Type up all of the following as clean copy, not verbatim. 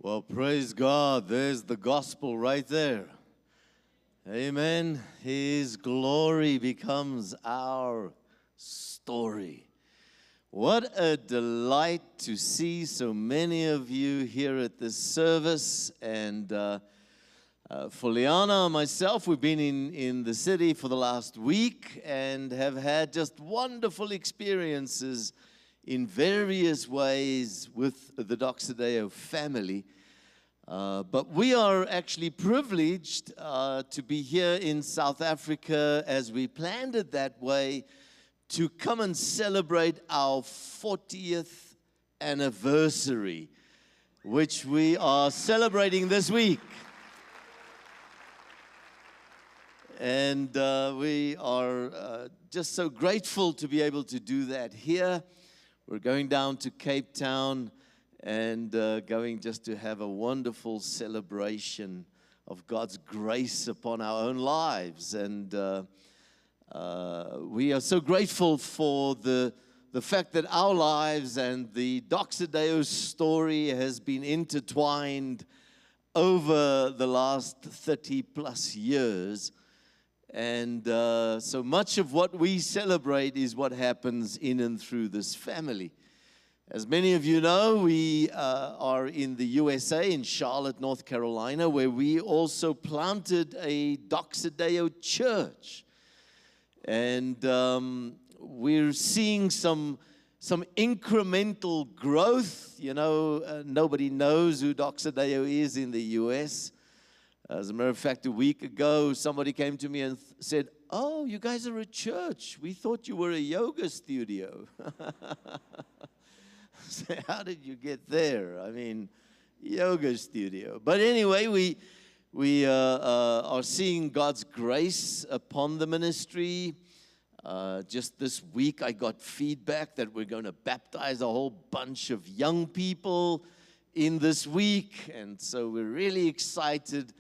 Well, praise God. There's the gospel right there. Amen. His glory becomes our story. What a delight to see so many of you here at this service. And for Liana and myself, we've been in the city for the last week and have had just wonderful experiences in various ways with the Doxa Deo family. But we are actually privileged to be here in South Africa, as we planned it that way, to come and celebrate our 40th anniversary, which we are celebrating this week. And we are just so grateful to be able to do that here. We're going down to Cape Town and going just to have a wonderful celebration of God's grace upon our own lives. And we are so grateful for the fact that our lives and the Doxa Deo story has been intertwined over the last 30 plus years. And so much of what we celebrate is what happens in and through this family. As many of you know, we are in the USA, in Charlotte, North Carolina, where we also planted a Doxa Deo church. And we're seeing some incremental growth. You know, nobody knows who Doxa Deo is in the US. As a matter of fact, a week ago, somebody came to me and said, "Oh, you guys are a church. We thought you were a yoga studio." Say, how did you get there? I mean, yoga studio. But anyway, we are seeing God's grace upon the ministry. Just this week, I got feedback that we're going to baptize a whole bunch of young people in this week. And so we're really excited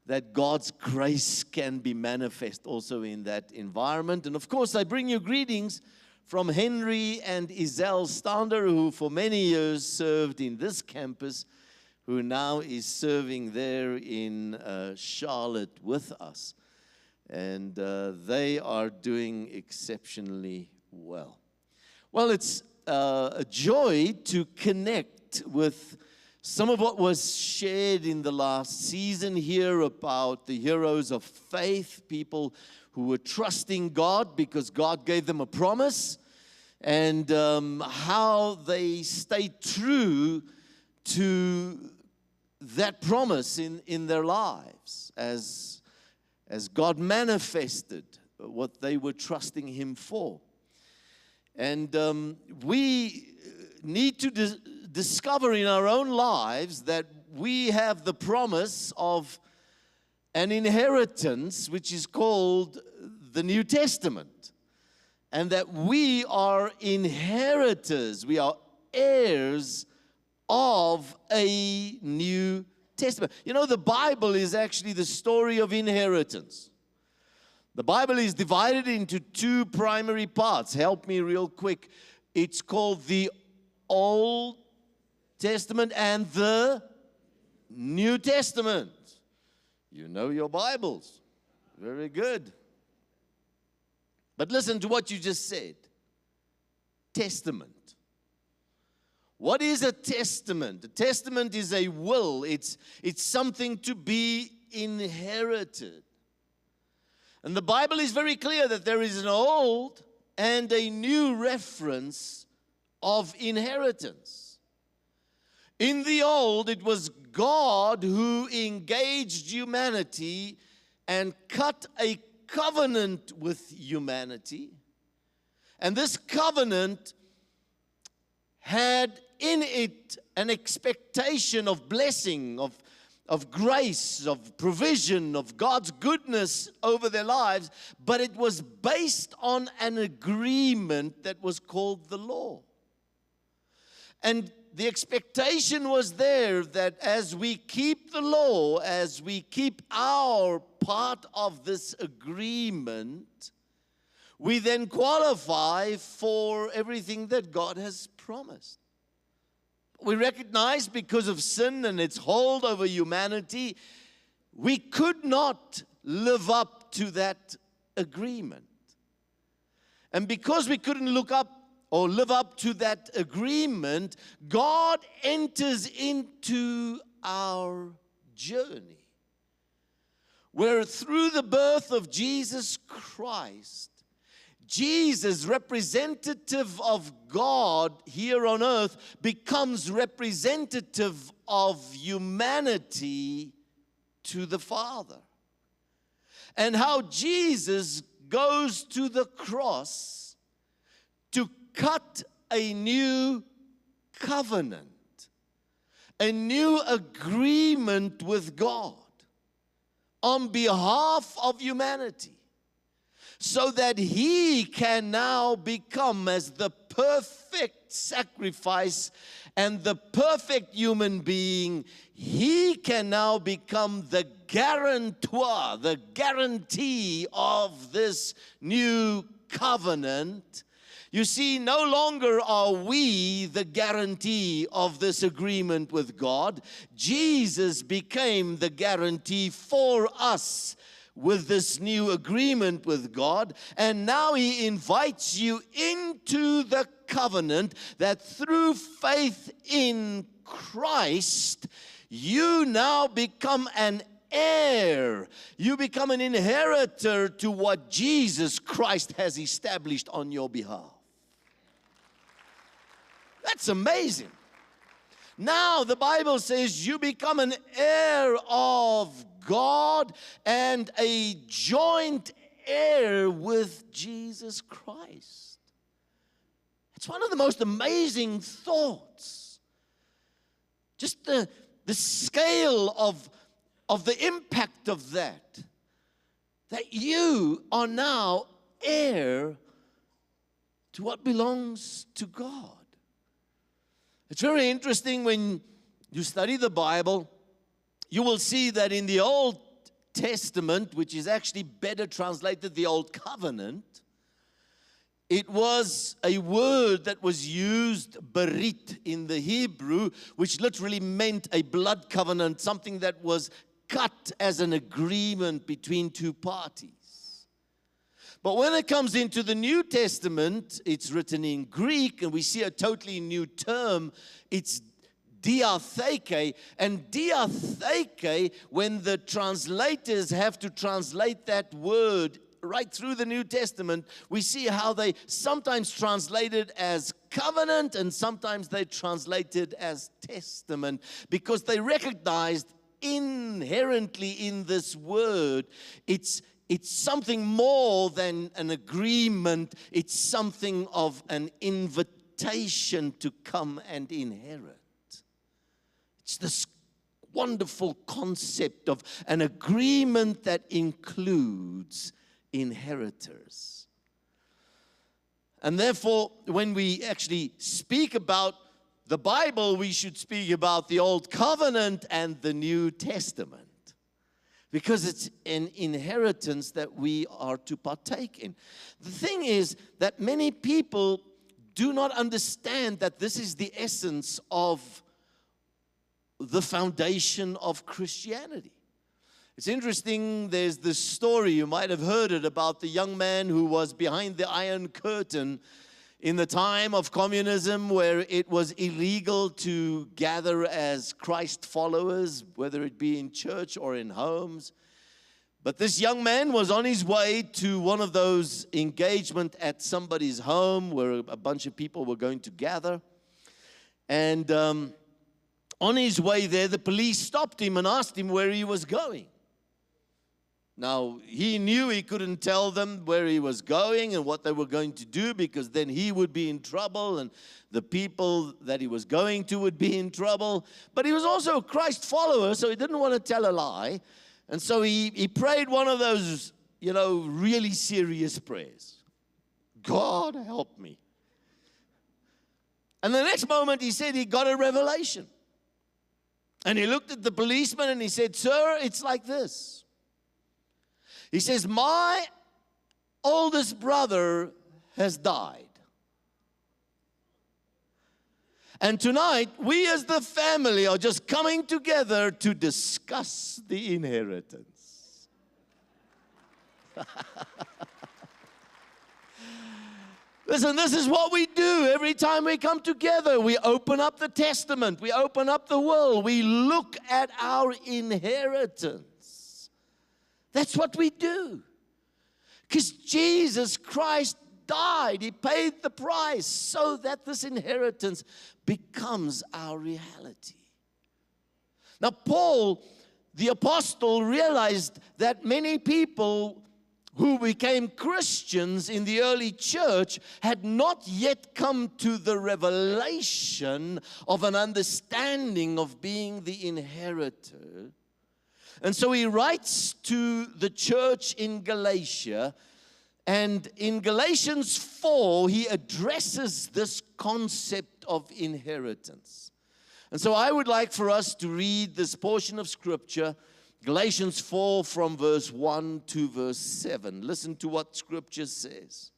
that God's grace can be manifest also in that environment. And of course, I bring you greetings from Henry and Isel Stander, who for many years served in this campus, who now is serving there in Charlotte with us. And they are doing exceptionally well. Well, it's a joy to connect with some of what was shared in the last season here about the heroes of faith, people who were trusting God because God gave them a promise, and how they stayed true to that promise in their lives as God manifested what they were trusting Him for. And we need to discover in our own lives that we have the promise of an inheritance which is called the New Testament, and that we are inheritors, we are heirs of a New Testament. You know, the Bible is actually the story of inheritance. The Bible is divided into two primary parts. Help me real quick. It's called the Old Testament and the New Testament. You know your Bibles. Very good. But listen to what you just said. Testament. What is a testament? A testament is a will. It's something to be inherited. And the Bible is very clear that there is an old and a new reference of inheritance. In the old, it was God who engaged humanity and cut a covenant with humanity. And this covenant had in it an expectation of blessing, of grace, of provision, of God's goodness over their lives, but it was based on an agreement that was called the law. And the expectation was there that as we keep the law, as we keep our part of this agreement, we then qualify for everything that God has promised. We recognize because of sin and its hold over humanity, we could not live up to that agreement. And because we couldn't look up or live up to that agreement, God enters into our journey, where through the birth of Jesus Christ, Jesus, representative of God here on earth, becomes representative of humanity to the Father. And how Jesus goes to the cross to cut a new covenant, a new agreement with God on behalf of humanity, so that He can now become, as the perfect sacrifice and the perfect human being, He can now become the guarantor, the guarantee of this new covenant. You see, no longer are we the guarantee of this agreement with God. Jesus became the guarantee for us with this new agreement with God. And now He invites you into the covenant that through faith in Christ, you now become an heir. You become an inheritor to what Jesus Christ has established on your behalf. That's amazing. Now the Bible says you become an heir of God and a joint heir with Jesus Christ. It's one of the most amazing thoughts. Just the scale of the impact of that you are now heir to what belongs to God. It's very interesting when you study the Bible. You will see that in the Old Testament, which is actually better translated the Old Covenant, it was a word that was used, berit, in the Hebrew, which literally meant a blood covenant, something that was cut as an agreement between two parties. But when it comes into the New Testament, it's written in Greek, and we see a totally new term. It's diatheke. And diatheke, when the translators have to translate that word right through the New Testament, we see how they sometimes translate it as covenant and sometimes they translate it as testament, because they recognized inherently in this word, it's something more than an agreement. It's something of an invitation to come and inherit. It's this wonderful concept of an agreement that includes inheritors. And therefore, when we actually speak about the Bible, we should speak about the Old Covenant and the New Testament, because it's an inheritance that we are to partake in. The thing is that many people do not understand that this is the essence of the foundation of Christianity. It's interesting, there's this story, you might have heard it, about the young man who was behind the Iron Curtain in the time of communism, where it was illegal to gather as Christ followers, whether it be in church or in homes. But this young man was on his way to one of those engagements at somebody's home where a bunch of people were going to gather. And on his way there, the police stopped him and asked him where he was going. Now, he knew he couldn't tell them where he was going and what they were going to do, because then he would be in trouble and the people that he was going to would be in trouble. But he was also a Christ follower, so he didn't want to tell a lie. And so he prayed one of those, really serious prayers. God, help me. And the next moment he said he got a revelation. And he looked at the policeman and he said, "Sir, it's like this." He says, "My oldest brother has died. And tonight, we as the family are just coming together to discuss the inheritance. Listen, this is what we do every time we come together. We open up the Testament. We open up the world. We look at our inheritance. That's what we do. Because Jesus Christ died. He paid the price so that this inheritance becomes our reality. Now, Paul, the apostle, realized that many people who became Christians in the early church had not yet come to the revelation of an understanding of being the inheritor. And so he writes to the church in Galatia, and in Galatians 4, he addresses this concept of inheritance. And so I would like for us to read this portion of Scripture, Galatians 4 from verse 1 to verse 7. Listen to what Scripture says.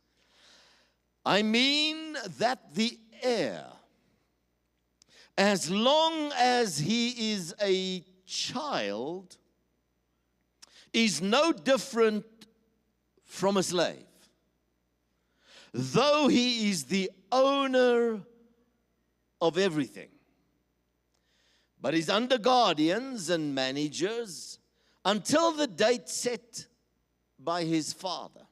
I mean that the heir, as long as he is a child, is no different from a slave, though he is the owner of everything, but is under guardians and managers until the date set by his father.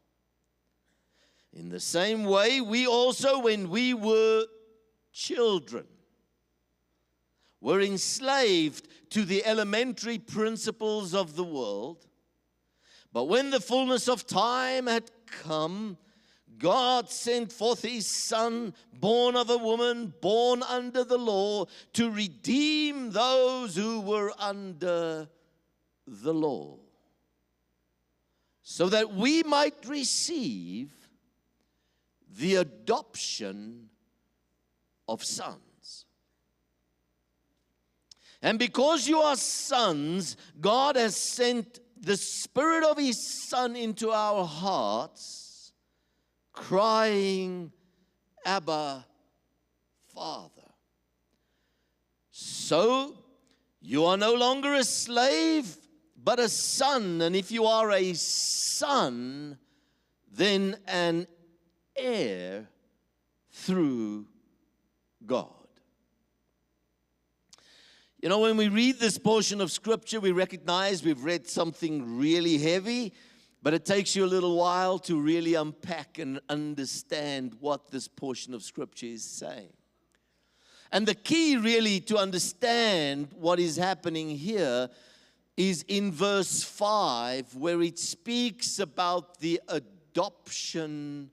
In the same way, we also, when we were children, were enslaved to the elementary principles of the world. But when the fullness of time had come, God sent forth His Son, born of a woman, born under the law, to redeem those who were under the law, so that we might receive the adoption of sons. And because you are sons, God has sent the Spirit of His Son into our hearts, crying, Abba, Father. So you are no longer a slave, but a son. And if you are a son, then an heir through God. You know, when we read this portion of Scripture, we recognize we've read something really heavy, but it takes you a little while to really unpack and understand what this portion of Scripture is saying. And the key really to understand what is happening here is in verse 5, where it speaks about the adoption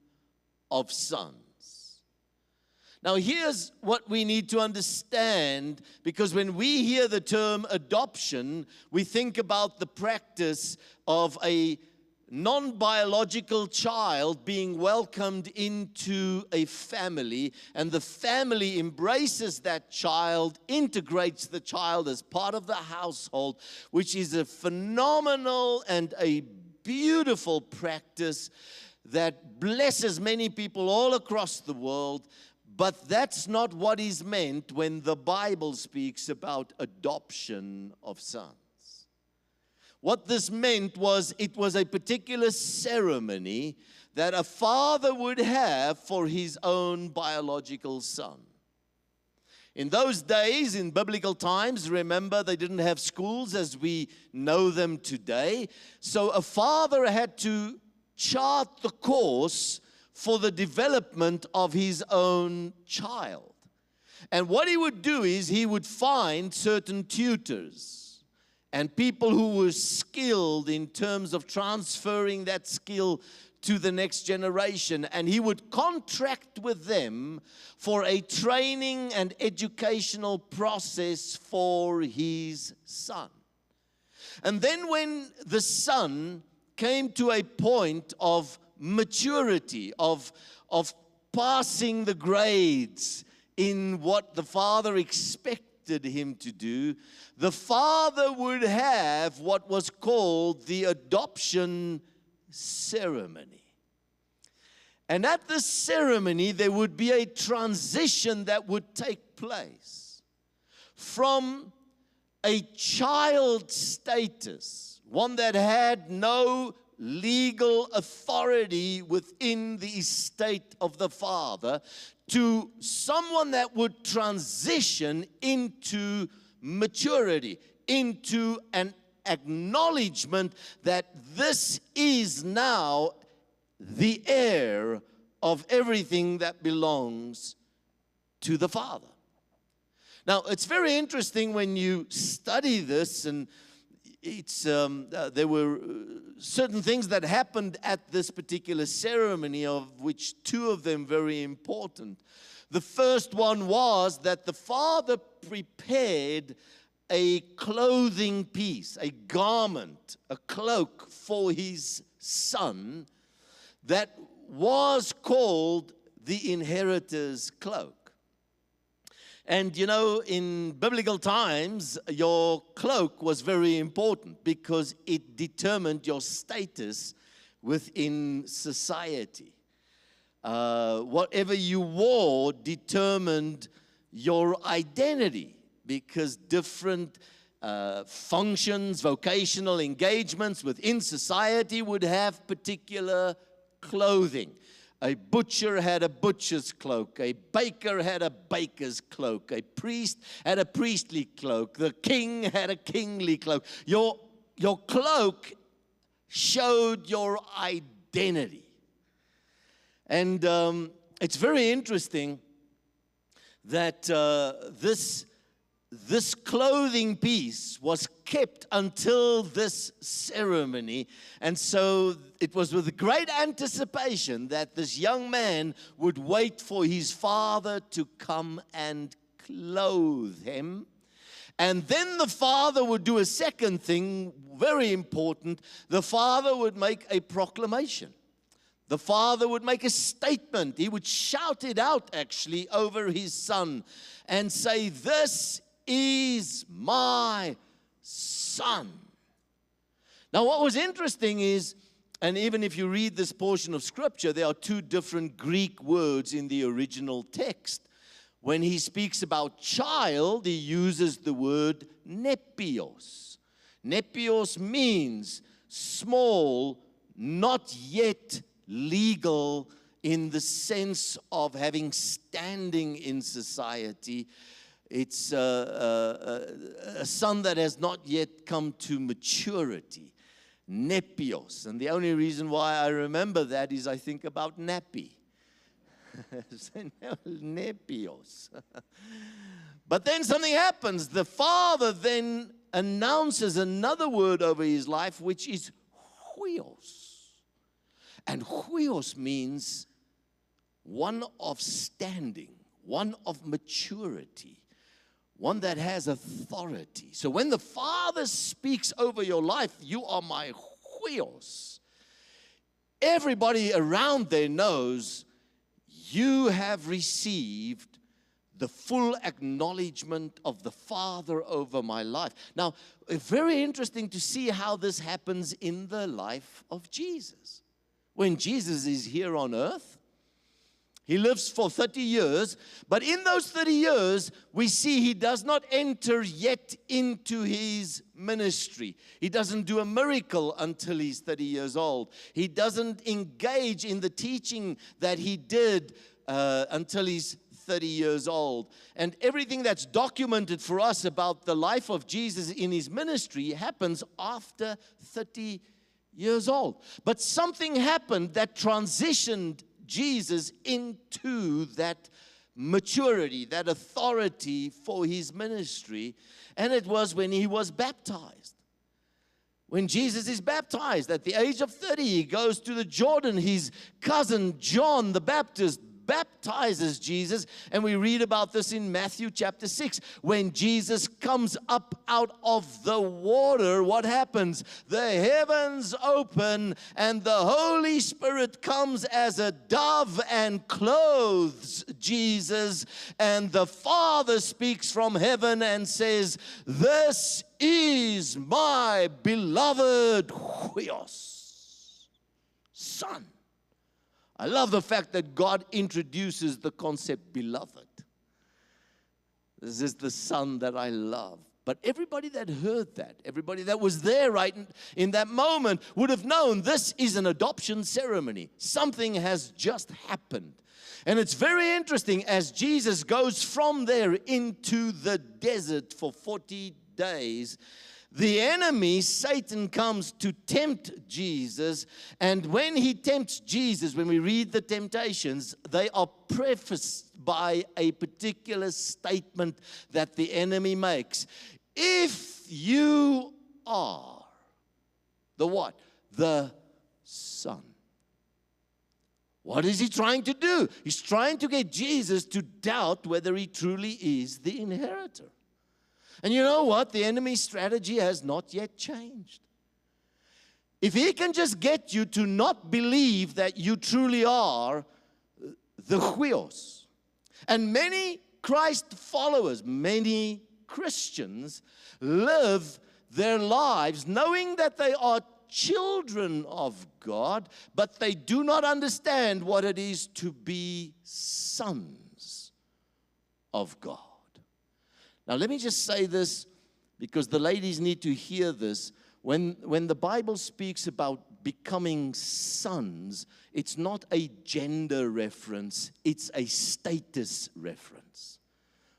of sons. Now, here's what we need to understand, because when we hear the term adoption, we think about the practice of a non-biological child being welcomed into a family, and the family embraces that child, integrates the child as part of the household, which is a phenomenal and a beautiful practice that blesses many people all across the world. But that's not what is meant when the Bible speaks about adoption of sons. What this meant was, it was a particular ceremony that a father would have for his own biological son. In those days, in biblical times, remember, they didn't have schools as we know them today. So a father had to chart the course for the development of his own child. And what he would do is he would find certain tutors and people who were skilled in terms of transferring that skill to the next generation. And he would contract with them for a training and educational process for his son. And then when the son came to a point of maturity, of passing the grades in what the father expected him to do, the father would have what was called the adoption ceremony. And at this ceremony, there would be a transition that would take place from a child status, one that had no legal authority within the estate of the father, to someone that would transition into maturity, into an acknowledgement that this is now the heir of everything that belongs to the Father. Now, it's very interesting when you study this, and it's there were certain things that happened at this particular ceremony, of which two of them very important. The first one was that the father prepared a clothing piece, a garment, a cloak for his son that was called the inheritor's cloak. And you know, in biblical times, your cloak was very important because it determined your status within society. Whatever you wore determined your identity, because different functions, vocational engagements within society would have particular clothing. A butcher had a butcher's cloak. A baker had a baker's cloak. A priest had a priestly cloak. The king had a kingly cloak. Your cloak showed your identity. And it's very interesting that this clothing piece was kept until this ceremony. And so it was with great anticipation that this young man would wait for his father to come and clothe him. And then the father would do a second thing, very important. The father would make a proclamation. The father would make a statement. He would shout it out, actually, over his son and say, "This is my son." Now, what was interesting is, and even if you read this portion of Scripture, there are two different Greek words in the original text. When he speaks about child, he uses the word nepios. Nepios means small, not yet legal in the sense of having standing in society. It's a son that has not yet come to maturity. Nepios. And the only reason why I remember that is I think about nappy. Nepios. But then something happens. The father then announces another word over his life, which is huios. And huios means one of standing, one of maturity, one that has authority. So when the Father speaks over your life, "You are my huios," everybody around there knows you have received the full acknowledgement of the Father over my life. Now, very interesting to see how this happens in the life of Jesus. When Jesus is here on earth, he lives for 30 years, but in those 30 years, we see he does not enter yet into his ministry. He doesn't do a miracle until he's 30 years old. He doesn't engage in the teaching that he did until he's 30 years old. And everything that's documented for us about the life of Jesus in his ministry happens after 30 years old. But something happened that transitioned Jesus into that maturity, that authority for his ministry, and it was when he was baptized. When Jesus is baptized at the age of 30, he goes to the Jordan. His cousin John the Baptist baptizes Jesus, and we read about this in Matthew chapter 6. When Jesus comes up out of the water, what happens? The heavens open, and the Holy Spirit comes as a dove and clothes Jesus, and the Father speaks from heaven and says, "This is my beloved huios, son. I love the fact that God introduces the concept beloved. This is the Son that I love. But everybody that heard that, everybody that was there right in that moment would have known this is an adoption ceremony. Something has just happened. And it's very interesting as Jesus goes from there into the desert for 40 days. The enemy, Satan, comes to tempt Jesus. And when he tempts Jesus, when we read the temptations, they are prefaced by a particular statement that the enemy makes. If you are the what? The Son. What is he trying to do? He's trying to get Jesus to doubt whether he truly is the inheritor. And you know what? The enemy's strategy has not yet changed. If he can just get you to not believe that you truly are the huios. And many Christ followers, many Christians live their lives knowing that they are children of God, but they do not understand what it is to be sons of God. Now, let me just say this because the ladies need to hear this. When the Bible speaks about becoming sons, it's not a gender reference, it's a status reference.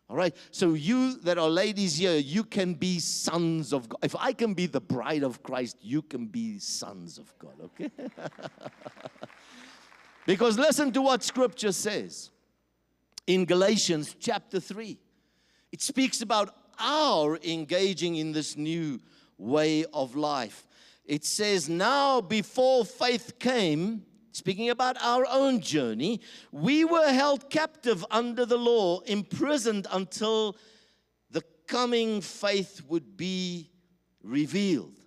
All right, so you that are ladies here, you can be sons of God. If I can be the bride of Christ, you can be sons of God, okay? Because listen to what Scripture says in Galatians chapter 3. It speaks about our engaging in this new way of life. It says, now before faith came, speaking about our own journey, we were held captive under the law, imprisoned until the coming faith would be revealed.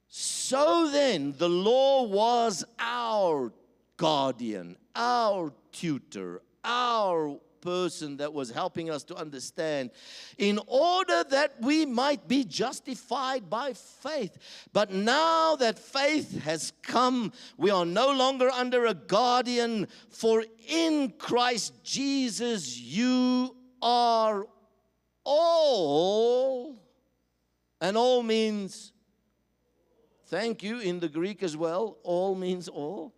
So then, the law was our guardian, our tutor, our person that was helping us to understand, in order that we might be justified by faith. But now that faith has come, we are no longer under a guardian, for in Christ Jesus you are all, and all means, thank you, in the Greek as well, all means all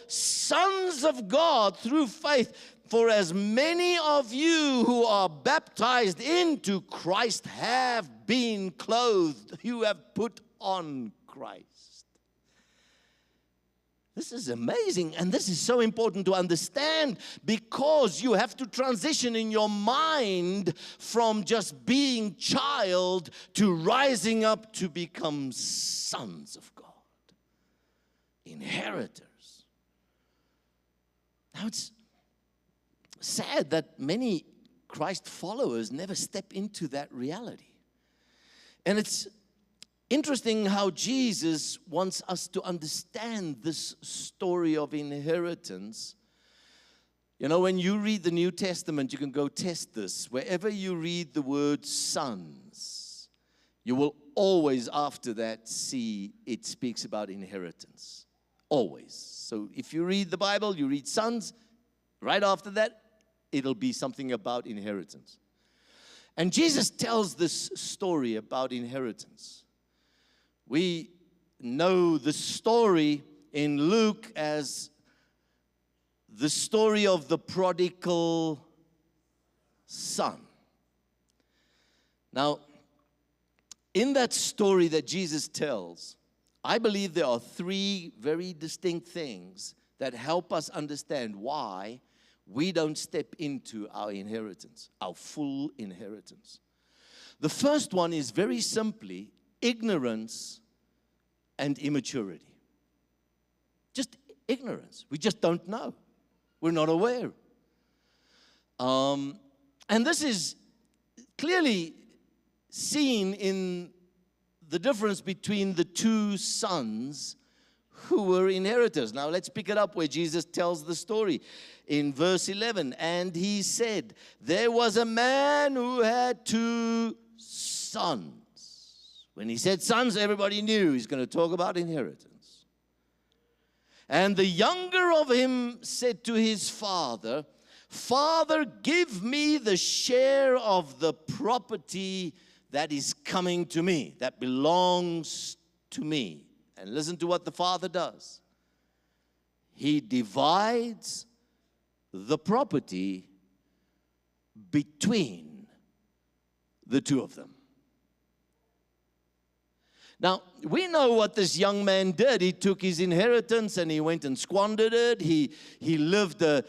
sons of God through faith. For as many of you who are baptized into Christ have been clothed, you have put on Christ. This is amazing, and this is so important to understand because you have to transition in your mind from just being child to rising up to become sons of God, inheritors. Now it's sad that many Christ followers never step into that reality. And it's interesting how Jesus wants us to understand this story of inheritance. You know, when you read the New Testament, you can go test this. Wherever you read the word sons, you will always after that see it speaks about inheritance. Always. So if you read the Bible, you read sons, right after that, it'll be something about inheritance. And Jesus tells this story about inheritance. We know the story in Luke as the story of the prodigal son. Now, in that story that Jesus tells, I believe there are three very distinct things that help us understand why we don't step into our inheritance, our full inheritance. The first one is very simply ignorance and immaturity. Just ignorance. We just don't know. We're not aware. And this is clearly seen in the difference between the two sons who were inheritors. Now let's pick it up where Jesus tells the story in verse 11. And he said, there was a man who had two sons. When he said sons, everybody knew he's going to talk about inheritance. And the younger of him said to his father, Father, give me the share of the property that is coming to me, that belongs to me. And listen to what the father does. He divides the property between the two of them. Now, we know what this young man did. He took his inheritance and he went and squandered it. He lived a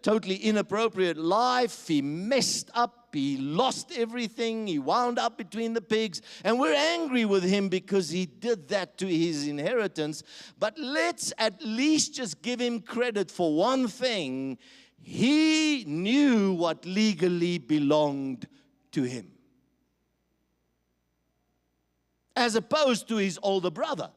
totally inappropriate life. He messed up. He lost everything. He wound up between the pigs. And we're angry with him because he did that to his inheritance. But let's at least just give him credit for one thing. He knew what legally belonged to him, as opposed to his older brother.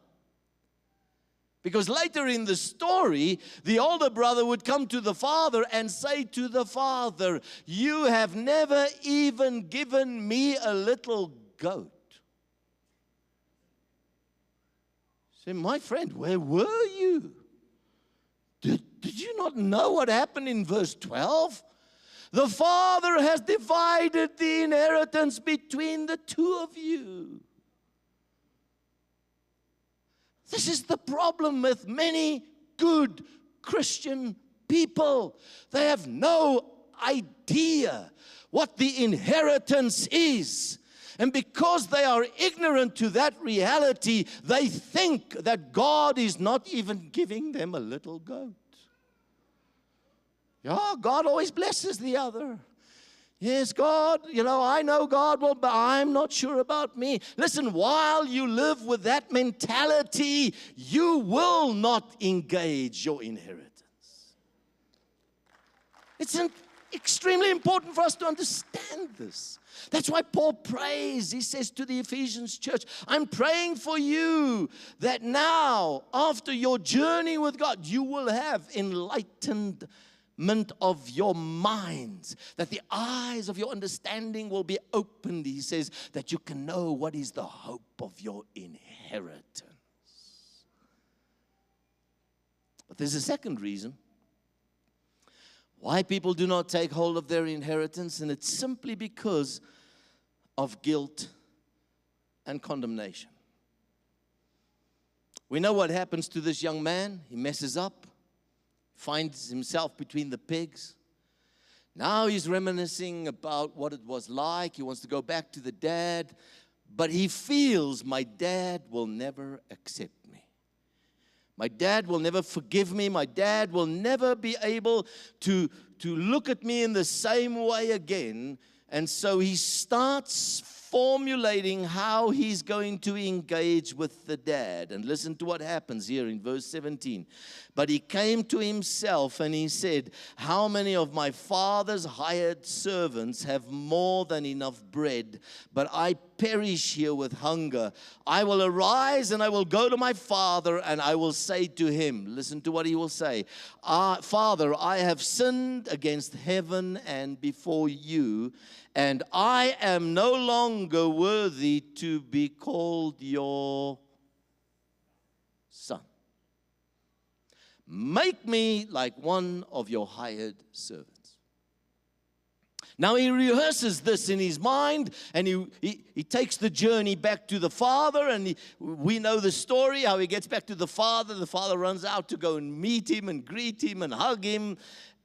Because later in the story, the older brother would come to the father and say to the father, you have never even given me a little goat. Say, my friend, where were you? Did you not know what happened in verse 12? The father has divided the inheritance between the two of you. This is the problem with many good Christian people. They have no idea what the inheritance is. And because they are ignorant to that reality, they think that God is not even giving them a little goat. Yeah, God always blesses the other. Yes, God, I know God will, but I'm not sure about me. Listen, while you live with that mentality, you will not engage your inheritance. It's extremely important for us to understand this. That's why Paul prays. He says to the Ephesians church, I'm praying for you that now, after your journey with God, you will have enlightenment of your minds, that the eyes of your understanding will be opened. He says that you can know what is the hope of your inheritance. But there's a second reason why people do not take hold of their inheritance, and it's simply because of guilt and condemnation. We know what happens to this young man. He messes up, finds himself between the pigs. Now he's reminiscing about what it was like. He wants to go back to the dad, but he feels my dad will never accept me. My dad will never forgive me. My dad will never be able to look at me in the same way again. And so he starts formulating how he's going to engage with the dad. And listen to what happens here in verse 17. But he came to himself and he said, how many of my father's hired servants have more than enough bread, but I perish here with hunger? I will arise and I will go to my father and I will say to him, listen to what he will say. Father, I have sinned against heaven and before you, and I am no longer worthy to be called your son. Make me like one of your hired servants. Now he rehearses this in his mind, and he takes the journey back to the father, and we know the story, how he gets back to the father. The father runs out to go and meet him and greet him and hug him.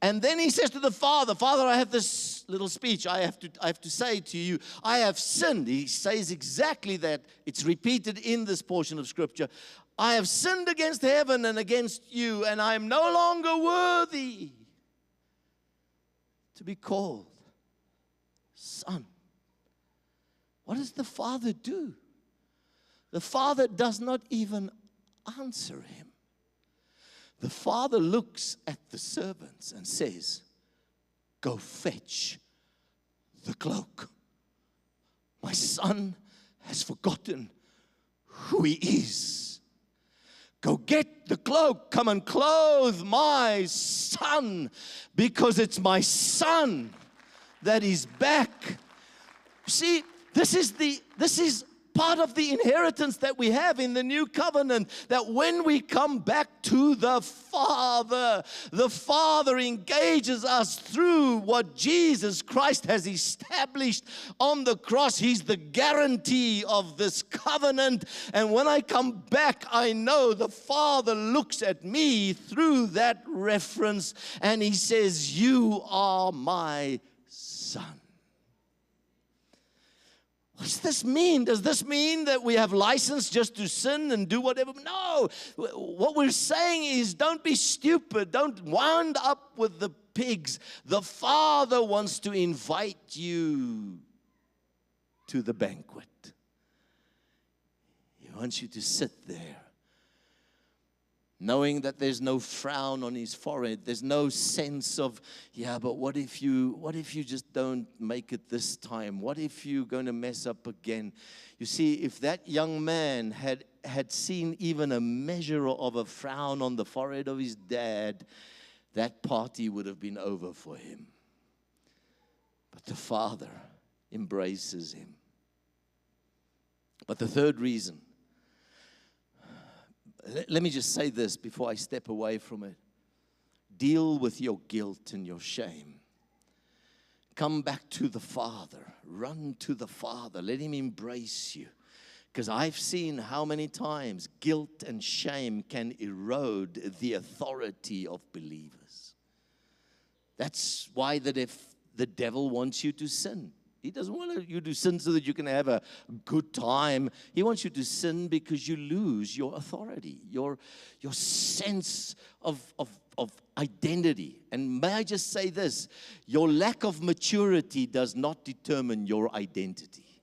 And then he says to the father, Father, I have this little speech I have to say to you. I have sinned. He says exactly that. It's repeated in this portion of Scripture. I have sinned against heaven and against you, and I am no longer worthy to be called son. What does the father do? The father does not even answer him. The father looks at the servants and says, go fetch the cloak. My son has forgotten who he is. Go get the cloak. Come and clothe my son, because it's my son that is back. See, this is part of the inheritance that we have in the new covenant, that when we come back to the Father engages us through what Jesus Christ has established on the cross. He's the guarantee of this covenant. And when I come back, I know the Father looks at me through that reference and He says, "You are my son." What does this mean? Does this mean that we have license just to sin and do whatever? No. What we're saying is, don't be stupid. Don't wind up with the pigs. The Father wants to invite you to the banquet. He wants you to sit there, knowing that there's no frown on His forehead. There's no sense of, yeah, but what if you just don't make it this time? What if you're going to mess up again? You see, if that young man had seen even a measure of a frown on the forehead of his dad, that party would have been over for him. But the Father embraces him. But the third reason, let me just say this before I step away from it. Deal with your guilt and your shame. Come back to the Father. Run to the Father. Let Him embrace you. Because I've seen how many times guilt and shame can erode the authority of believers. That's why the devil wants you to sin. He doesn't want you to sin so that you can have a good time. He wants you to sin because you lose your authority, your sense of identity. And may I just say this, your lack of maturity does not determine your identity.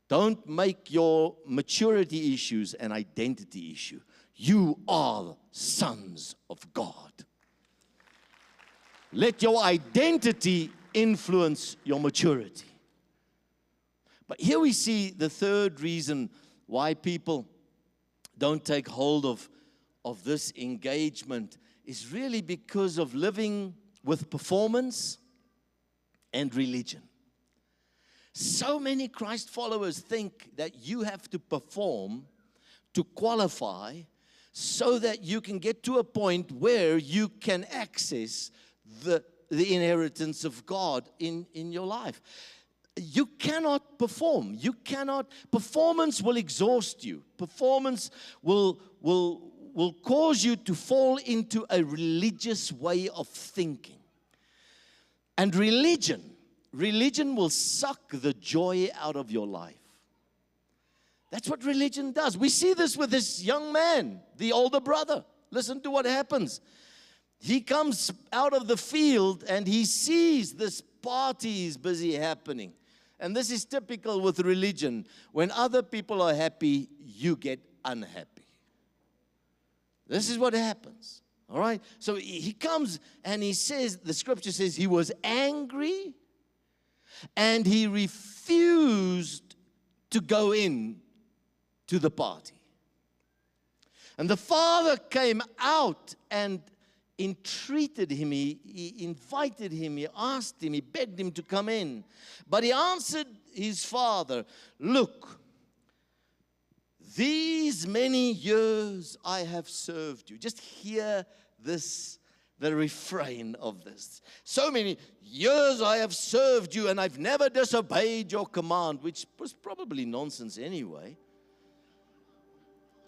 Don't make your maturity issues an identity issue. You are sons of God. Let your identity influence your maturity. But here we see the third reason why people don't take hold of this engagement is really because of living with performance and religion. So many Christ followers think that you have to perform to qualify so that you can get to a point where you can access the inheritance of God in your life. You cannot perform. Performance will exhaust you. Performance will cause you to fall into a religious way of thinking. And religion will suck the joy out of your life. That's what religion does. We see this with this young man, the older brother. Listen to what happens. He comes out of the field and he sees this party is busy happening. And this is typical with religion. When other people are happy, you get unhappy. This is what happens. All right? So he comes and he says, the scripture says he was angry and he refused to go in to the party. And the father came out and entreated him, he invited him, he asked him, he begged him to come in. But he answered his father, "Look, these many years I have served you." Just hear this, the refrain of this. "So many years I have served you and I've never disobeyed your command," which was probably nonsense anyway.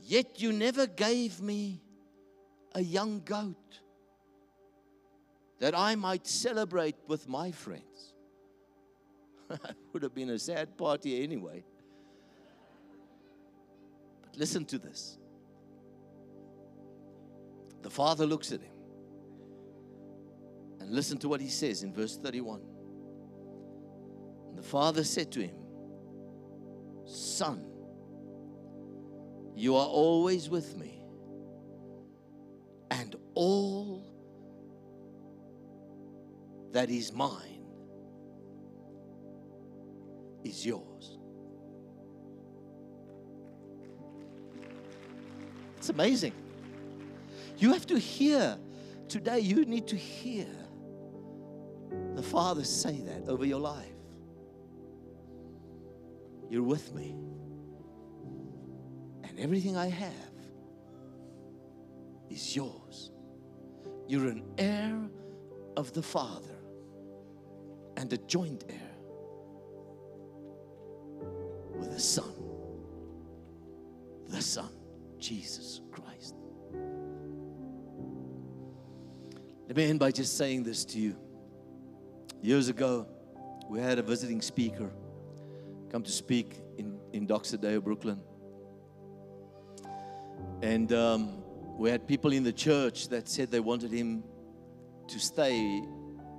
"Yet you never gave me a young goat that I might celebrate with my friends." It would have been a sad party anyway. But listen to this. The father looks at him. And listen to what he says in verse 31. And the father said to him, "Son, you are always with me, and all that is mine is yours." It's amazing. You have to hear, today you need to hear the Father say that over your life. you're with me. And everything I have is yours. You're an heir of the Father and a joint heir with the Son, Jesus Christ. Let me end by just saying this to you. Years ago, we had a visiting speaker come to speak in Doxadeo, Brooklyn. And we had people in the church that said they wanted him to stay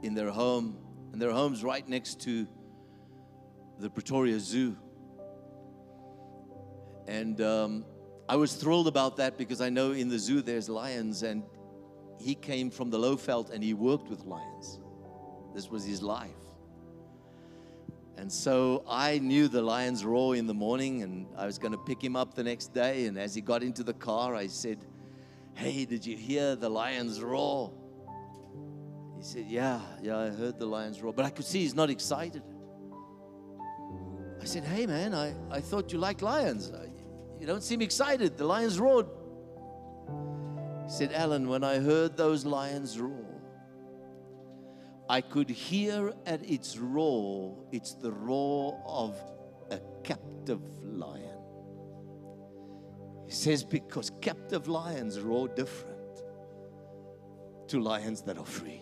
in their home. And their home's right next to the Pretoria Zoo. And I was thrilled about that because I know in the zoo there's lions, and he came from the Lowveld and he worked with lions. This was his life. And so I knew the lions roar in the morning, and I was going to pick him up the next day. And as he got into the car, I said, "Hey, did you hear the lions roar?" He said, yeah, I heard the lions roar. But I could see he's not excited. I said, "Hey, man, I thought you liked lions. You don't seem excited. The lions roared." He said, "Alan, when I heard those lions roar, I could hear at its roar, it's the roar of a captive lion." He says, because captive lions roar different to lions that are free.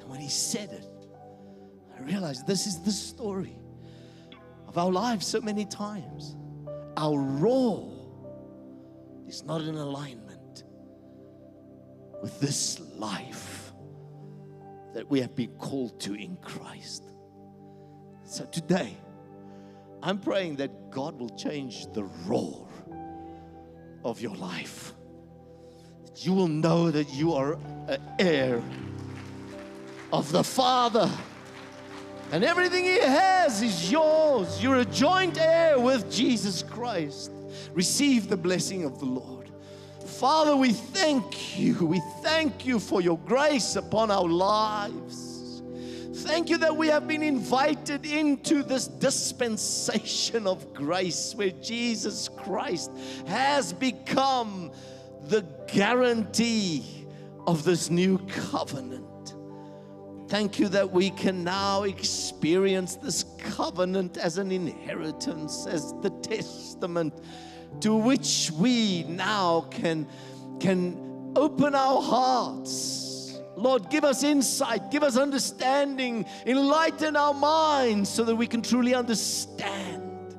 And when he said it, I realized this is the story of our lives so many times. Our roar is not in alignment with this life that we have been called to in Christ. So today, I'm praying that God will change the roar of your life. That you will know that you are an heir of the Father. And everything He has is yours. You're a joint heir with Jesus Christ. Receive the blessing of the Lord. Father, we thank you. We thank you for your grace upon our lives. Thank you that we have been invited into this dispensation of grace where Jesus Christ has become the guarantee of this new covenant. Thank you that we can now experience this covenant as an inheritance, as the testament to which we now can open our hearts. Lord, give us insight, give us understanding, enlighten our minds so that we can truly understand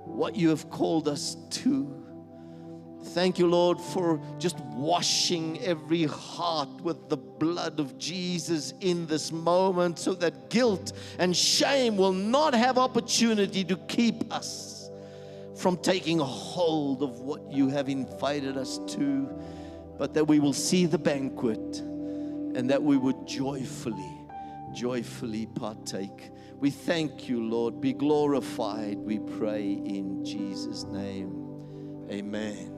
what you have called us to. Thank you, Lord, for just washing every heart with the blood of Jesus in this moment so that guilt and shame will not have opportunity to keep us from taking a hold of what you have invited us to, but that we will see the banquet and that we would joyfully partake. We thank you, Lord. Be glorified, we pray in Jesus' name. Amen.